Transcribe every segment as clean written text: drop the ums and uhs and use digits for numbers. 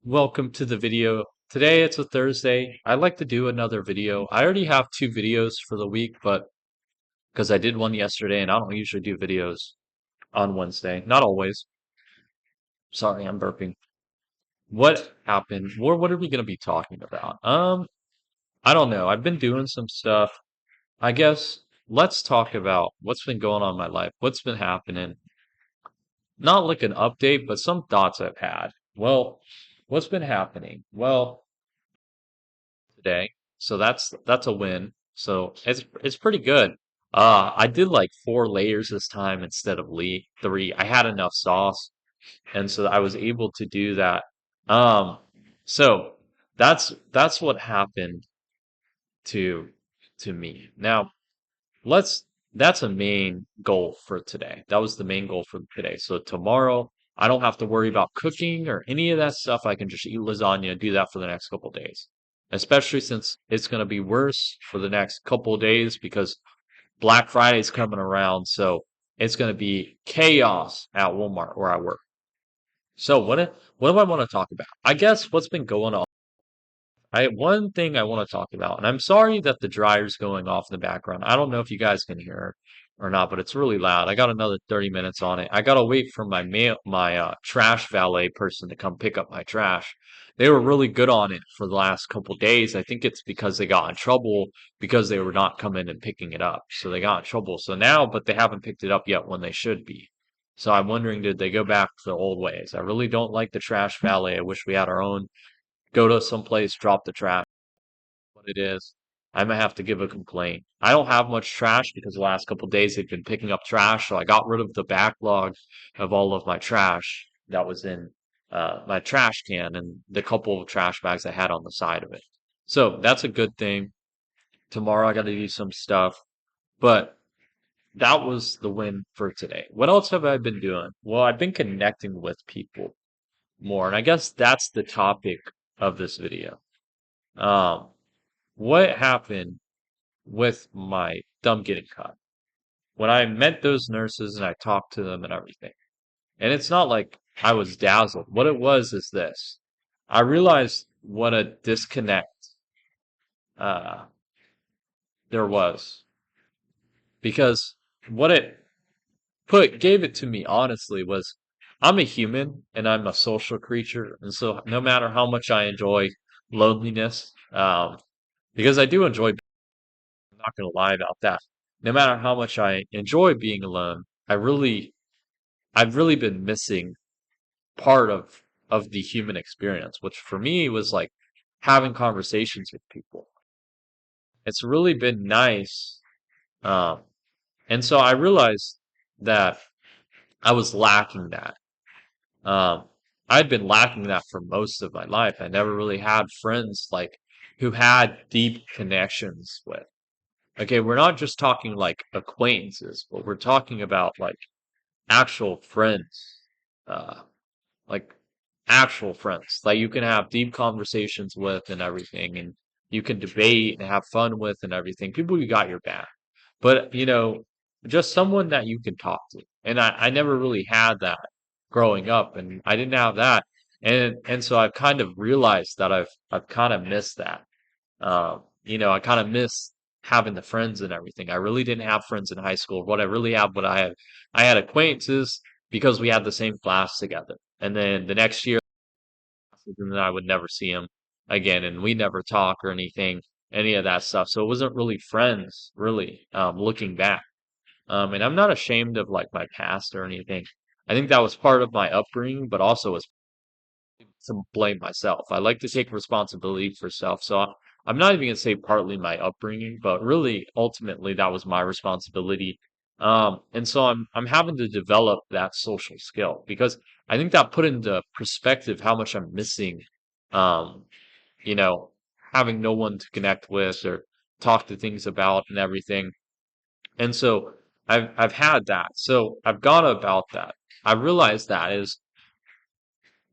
Welcome to the video. Today it's a Thursday. I'd like to do another video. I already have two videos for the week, but because I did one yesterday and I don't usually do videos on Wednesday. Not always. Sorry, I'm burping. What happened? What are we going to be talking about? I don't know. I've been doing some stuff. I guess let's talk about what's been going on in my life. What's been happening. Not like an update, but some thoughts I've had. Well, what's been happening? Well, today. So that's a win. So it's pretty good. I did like four layers this time instead of three. I had enough sauce, and so I was able to do that. Um, so that's what happened to to me. Now let's that's a main goal for today. That was the main goal for today. So tomorrow I don't have to worry about cooking or any of that stuff. I can just eat lasagna and do that for the next couple days. Especially since it's going to be worse for the next couple days because Black Friday is coming around. So it's going to be chaos at Walmart where I work. So what do I want to talk about? I guess what's been going on. One thing I want to talk about, and I'm sorry that the dryer's going off in the background. I don't know if you guys can hear it or not, but it's really loud. I got another 30 minutes on it. I gotta wait for my trash valet person to come pick up my trash. They were really good on it for the last couple days. I think it's because they got in trouble because they were not coming and picking it up. So they got in trouble. So now, but they haven't picked it up yet when they should be. So I'm wondering, did they go back to the old ways? I really don't like the trash valet. I wish we had our own. Go to some place, drop the trash. What it is, I might have to give a complaint. I don't have much trash because the last couple of days they've been picking up trash, so I got rid of the backlog of all of my trash that was in my trash can and the couple of trash bags I had on the side of it. So that's a good thing. Tomorrow I got to do some stuff, but that was the win for today. What else have I been doing? Well, I've been connecting with people more, and I guess that's the topic of this video. Um, what happened with my thumb getting cut? When I met those nurses and I talked to them and everything. And it's not like I was dazzled. What it was is this. I realized what a disconnect uh, there was because what it gave it to me honestly was I'm a human and I'm a social creature. And so no matter how much I enjoy loneliness, because I do enjoy I'm not going to lie about that. No matter how much I enjoy being alone, I've really been missing part of the human experience, which for me was like having conversations with people. It's really been nice. Um, and so I realized that I was lacking that. Um, I'd been lacking that for most of my life. I never really had friends like who had deep connections with. Okay, we're not just talking like acquaintances, but we're talking about like actual friends, uh, like actual friends that you can have deep conversations with and everything, and you can debate and have fun with and everything. People who got your back, but just someone that you can talk to. And I never really had that growing up, and I didn't have that, and so I've kind of realized that I've kind of missed that. I kind of miss having the friends and everything. I really didn't have friends in high school. What I had acquaintances because we had the same class together. And then the next year, and then I would never see him again, and we never talk or anything, any of that stuff. So it wasn't really friends, really, looking back. And I'm not ashamed of like my past or anything. I think that was part of my upbringing, but also was to blame myself. I like to take responsibility for self. So I'm not even gonna say partly my upbringing, but really ultimately that was my responsibility. And so I'm having to develop that social skill because I think that put into perspective how much I'm missing. Um, you know, having no one to connect with or talk to things about and everything. And so I've had that. So I've gone about that. I realized that is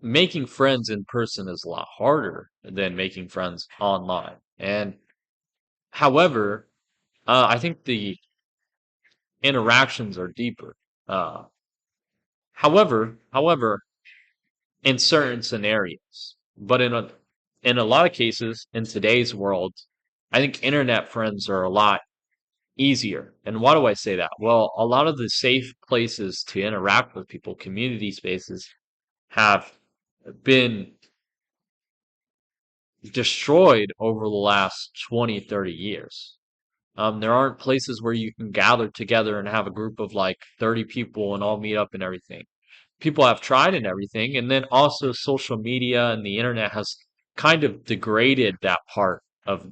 making friends in person is a lot harder than making friends online. And however, I think the interactions are deeper. Uh, however, in certain scenarios, But in a lot of cases in today's world, I think internet friends are a lot easier. And why do I say that? Well, a lot of the safe places to interact with people, community spaces, have been destroyed over the last 20, 30 years. There aren't places where you can gather together and have a group of like 30 people and all meet up and everything. People have tried and everything. And then also social media and the internet has kind of degraded that part of,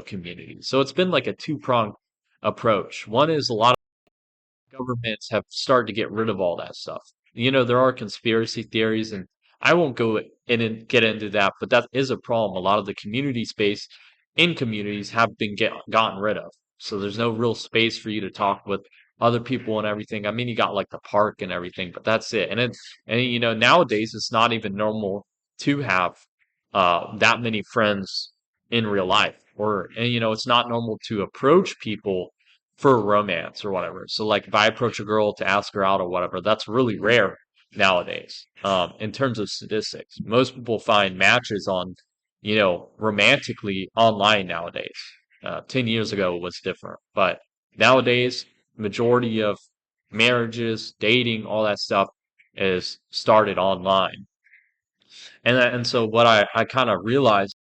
community. So it's been like a two-pronged approach. One is a lot governments have started to get rid of all that stuff. There are conspiracy theories, and I won't go in and get into that, but that is a problem. A lot of the community space in communities have been gotten rid of. So there's no real space for you to talk with other people and everything. I mean, you got like the park and everything, but that's it. And nowadays it's not even normal to have that many friends in real life, and it's not normal to approach people for romance or whatever. So like if I approach a girl to ask her out or whatever, that's really rare nowadays. In terms of statistics, most people find matches on, romantically online nowadays. 10 years ago it was different, but nowadays majority of marriages, dating, all that stuff is started online. And so what I kind of realized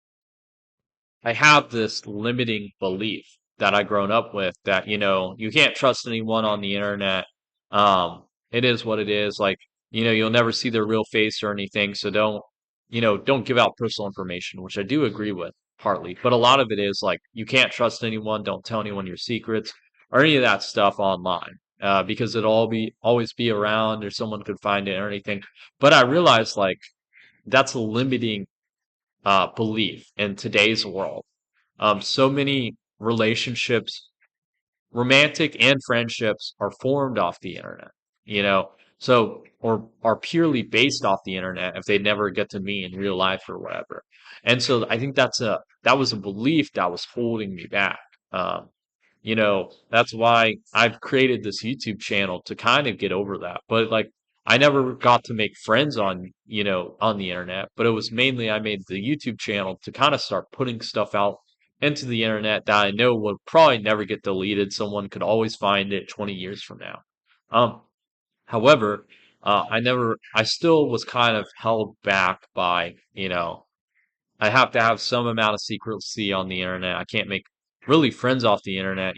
I have this limiting belief that I grown up with that, you can't trust anyone on the internet. It is what it is. Like, you'll never see their real face or anything. So don't give out personal information, which I do agree with partly. But a lot of it is like, you can't trust anyone. Don't tell anyone your secrets or any of that stuff online. Because it'll always be around or someone could find it or anything. But I realized like that's a limiting belief in today's world. So many relationships, romantic and friendships, are formed off the internet, you know, so or are purely based off the internet if they never get to meet in real life or whatever. And so I think that was a belief that was holding me back. Um, that's why I've created this YouTube channel to kind of get over that. But like, I never got to make friends on the internet, but it was mainly I made the YouTube channel to kind of start putting stuff out into the internet that I know would probably never get deleted. Someone could always find it 20 years from now. Um, However, I still was kind of held back by, I have to have some amount of secrecy on the internet. I can't make really friends off the internet,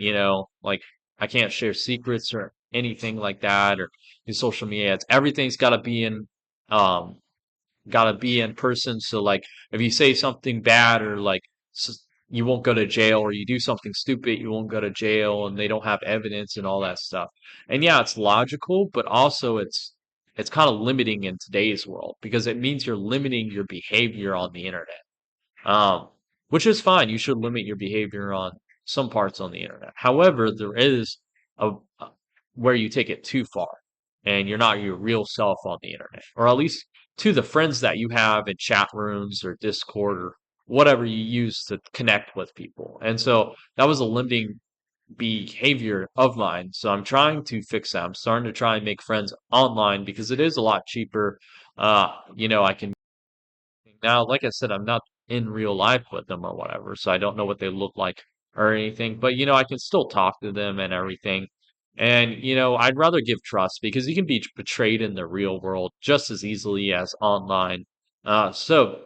like I can't share secrets or anything like that or do social media. Everything's um got to be in person. So like if you say something bad or like you won't go to jail or you do something stupid, you won't go to jail and they don't have evidence and all that stuff. And yeah, it's logical, but also it's kind of limiting in today's world because it means you're limiting your behavior on the internet, um, which is fine. You should limit your behavior on some parts on the internet. However, there is a where you take it too far and you're not your real self on the internet, or at least to the friends that you have in chat rooms or Discord or whatever you use to connect with people. And so that was a limiting behavior of mine. So I'm trying to fix that. I'm starting to try and make friends online because it is a lot cheaper. I can now, like I said, I'm not in real life with them or whatever, so I don't know what they look like or anything. But I can still talk to them and everything. And I'd rather give trust because you can be betrayed in the real world just as easily as online. So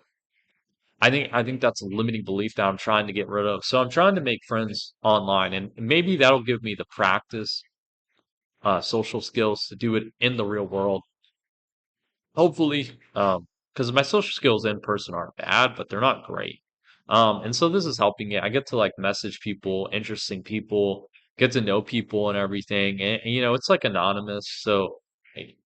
I think that's a limiting belief that I'm trying to get rid of. So I'm trying to make friends online, and maybe that'll give me the practice, social skills to do it in the real world. Hopefully, because my social skills in person aren't bad, but they're not great. And so this is helping it. I get to like message people, interesting people, get to know people and everything. And it's like anonymous. So,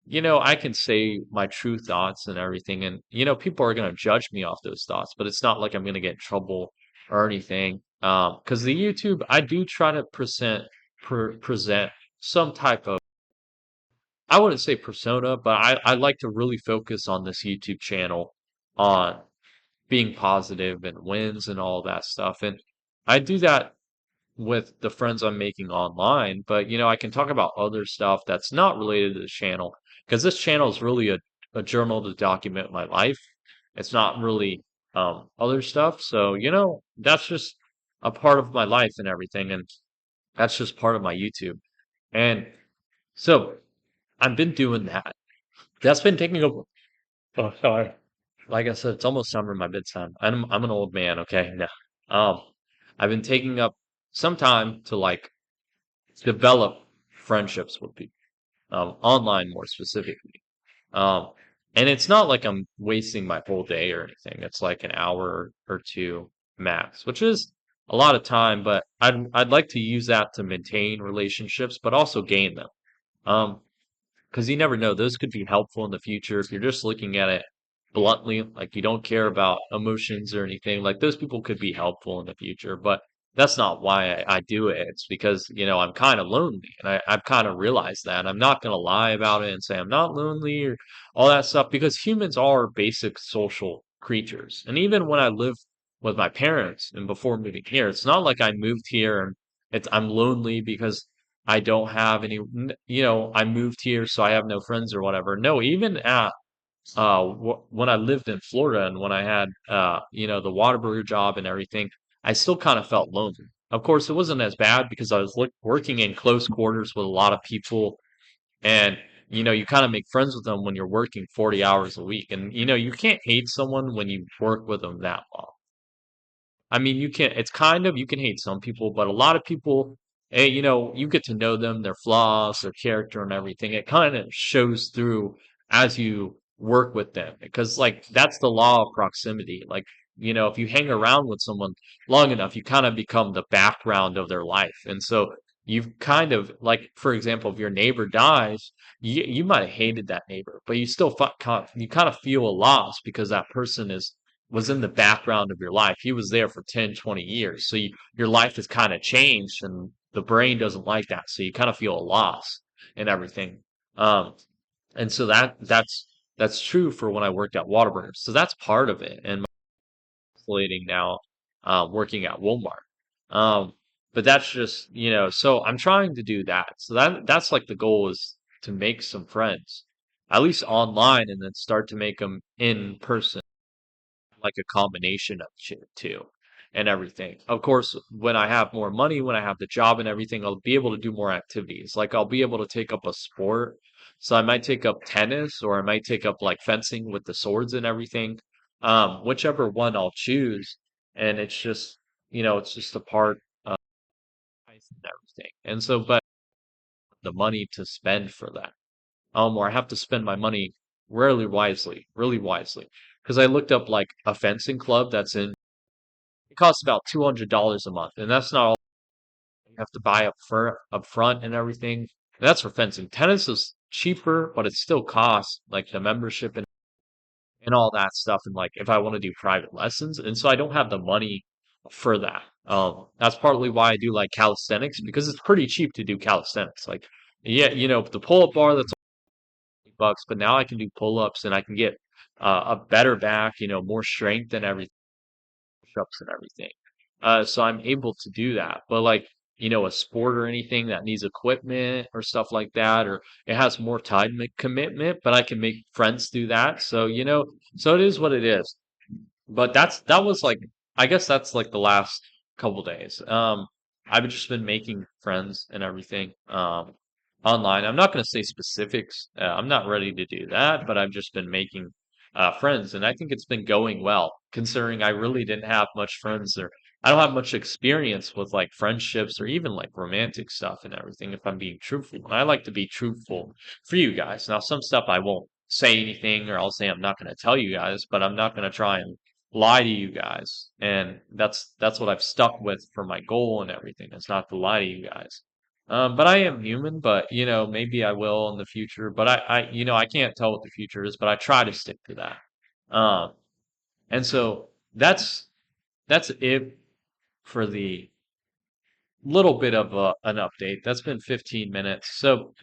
I can say my true thoughts and everything. And, people are going to judge me off those thoughts, but it's not like I'm going to get in trouble or anything. Because the YouTube, I do try to present some type of, I wouldn't say persona, but I like to really focus on this YouTube channel on being positive and wins and all that stuff. And I do that with the friends I'm making online, but I can talk about other stuff that's not related to the channel because this channel is really a journal to document my life. It's not really other stuff. So, that's just a part of my life and everything. And that's just part of my YouTube. And so I've been doing that. That's been taking up. Oh, sorry. Like I said, it's almost summer, my bedtime. I'm an old man, okay? No. Um, I've been taking up some time to like develop friendships with people, online more specifically. Um, and it's not like I'm wasting my whole day or anything. It's like an hour or two max, which is a lot of time, but I'd like to use that to maintain relationships, but also gain them. Um, because you never know, those could be helpful in the future if you're just looking at it bluntly, like you don't care about emotions or anything. Like those people could be helpful in the future, but that's not why I do it. It's because, I'm kind of lonely and I've kind of realized that. I'm not going to lie about it and say I'm not lonely or all that stuff because humans are basic social creatures. And even when I lived with my parents and before moving here, it's not like I moved here and I'm lonely because I don't have any, I moved here, so I have no friends or whatever. No, even at when I lived in Florida and when I had the Whataburger job and everything, I still kind of felt lonely. Of course, it wasn't as bad because I was working in close quarters with a lot of people, and you kind of make friends with them when you're working 40 hours a week, and you can't hate someone when you work with them that long. I mean, it's kind of, you can hate some people, but a lot of people, hey, you get to know them, their flaws, their character and everything. It kind of shows through as you work with them because like that's the law of proximity. Like, if you hang around with someone long enough, you kind of become the background of their life. And so you've kind of like, for example, if your neighbor dies, you might have hated that neighbor, but you still you kind of feel a loss because that person was in the background of your life. He was there for 10, 20 years. So your life has kind of changed and the brain doesn't like that. So you kind of feel a loss and everything. Um, and so that's true for when I worked at Whataburger. So that's part of it. And isolating now, working at Walmart. Um, but that's just, so I'm trying to do that. So that's like the goal is to make some friends, at least online, and then start to make them in person, like a combination of shit too and everything. Of course, when I have more money, when I have the job and everything, I'll be able to do more activities. Like I'll be able to take up a sport. So I might take up tennis or I might take up like fencing with the swords and everything. Whichever one I'll choose. And it's just a part of life and everything. And so, but the money to spend for that. Or I have to spend my money really wisely. Because I looked up like a fencing club that's in it costs about $200 a month, and that's not all you have to buy up front and everything. And that's for fencing. Tennis is cheaper, but it still costs like the membership and all that stuff. And like if I want to do private lessons, and so I don't have the money for that. That's partly why I do like calisthenics because it's pretty cheap to do calisthenics. Like, yeah, the pull-up bar that's only $20, but now I can do pull-ups and I can get a better back, more strength and everything push-ups and everything. So I'm able to do that. But like, a sport or anything that needs equipment or stuff like that, or it has more time commitment, but I can make friends do that. So, so it is what it is. But that was like, I guess that's like the last couple days. I've just been making friends and everything, online. I'm not going to say specifics. I'm not ready to do that, but I've just been making friends, and I think it's been going well, considering I really didn't have much friends or I don't have much experience with like friendships or even like romantic stuff and everything. If I'm being truthful, and I like to be truthful for you guys. Now, some stuff I won't say anything, or I'll say I'm not going to tell you guys, but I'm not going to try and lie to you guys, and that's what I've stuck with for my goal and everything. It's not to lie to you guys. But I am human, but maybe I will in the future. But I can't tell what the future is, but I try to stick to that. Um, and so that's it for the little bit of an update. That's been 15 minutes. So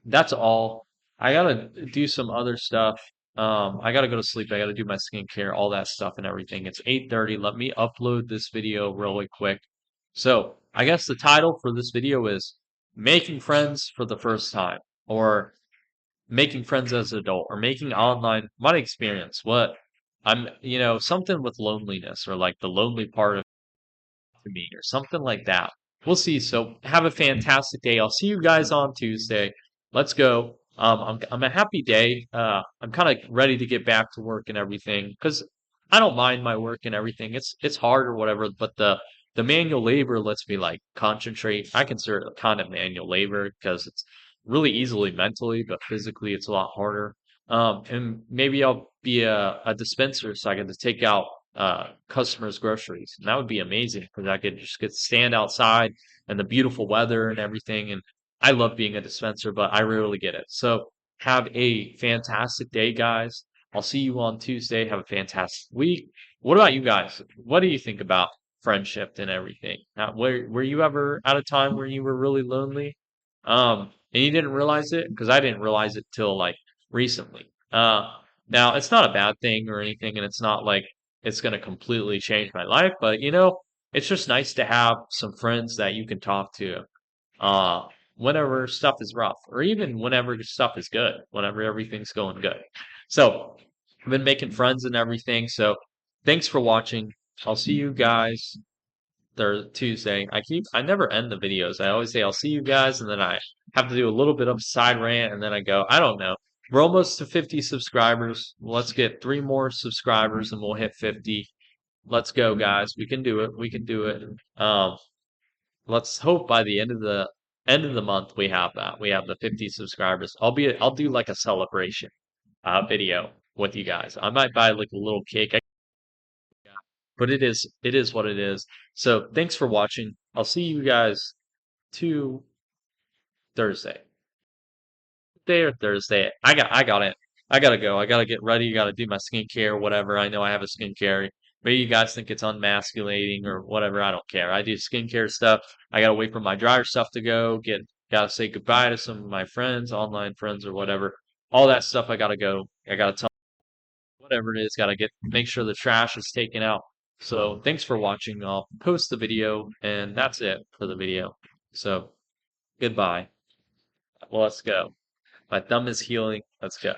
that's all. I gotta do some other stuff. I gotta go to sleep. I gotta do my skincare, all that stuff and everything. It's 8:30. Let me upload this video really quick. So I guess the title for this video is Making Friends for the First Time, or Making Friends as an Adult, or Making Online My Experience. What something with loneliness or like the lonely part of to me or something like that. We'll see. So have a fantastic day. I'll see you guys on Tuesday. Let's go. I'm a happy day. I'm kind of ready to get back to work and everything because I don't mind my work and everything. It's hard or whatever, but the manual labor lets me like concentrate. I consider it kind of manual labor because it's really easily mentally, but physically it's a lot harder. And maybe I'll be a dispenser so I get to take out customers' groceries. And that would be amazing because I could just get stand outside and the beautiful weather and everything. And I love being a dispenser, but I rarely get it. So have a fantastic day, guys. I'll see you on Tuesday. Have a fantastic week. What about you guys? What do you think about friendship and everything? Were you ever at a time where you were really lonely? And you didn't realize it? Because I didn't realize it till like recently. Now it's not a bad thing or anything, and it's not like it's going to completely change my life, but it's just nice to have some friends that you can talk to uh whenever stuff is rough or even whenever stuff is good, whenever everything's going good. So, I've been making friends and everything. So, thanks for watching. I'll see you guys Tuesday. I never end the videos. I always say I'll see you guys and then I have to do a little bit of a side rant and then I go, I don't know. We're almost to 50 subscribers. Let's get 3 more subscribers and we'll hit 50. Let's go, guys. We can do it. We can do it. Let's hope by the end of the month we have that. We have the 50 subscribers. I'll do like a celebration video with you guys. I might buy like a little cake. But it is what it is. So thanks for watching. I'll see you guys to Thursday. Day or Thursday. I got it. I gotta go. I gotta get ready. Gotta do my skincare, whatever. I know I have a skincare. Maybe you guys think it's unmasculating or whatever. I don't care. I do skincare stuff. I gotta wait for my dryer stuff to go. Gotta say goodbye to some of my friends, online friends or whatever. All that stuff I gotta go. I gotta tell whatever it is, gotta make sure the trash is taken out. So thanks for watching. I'll post the video and that's it for the video. So goodbye. Well, let's go. My thumb is healing. Let's go.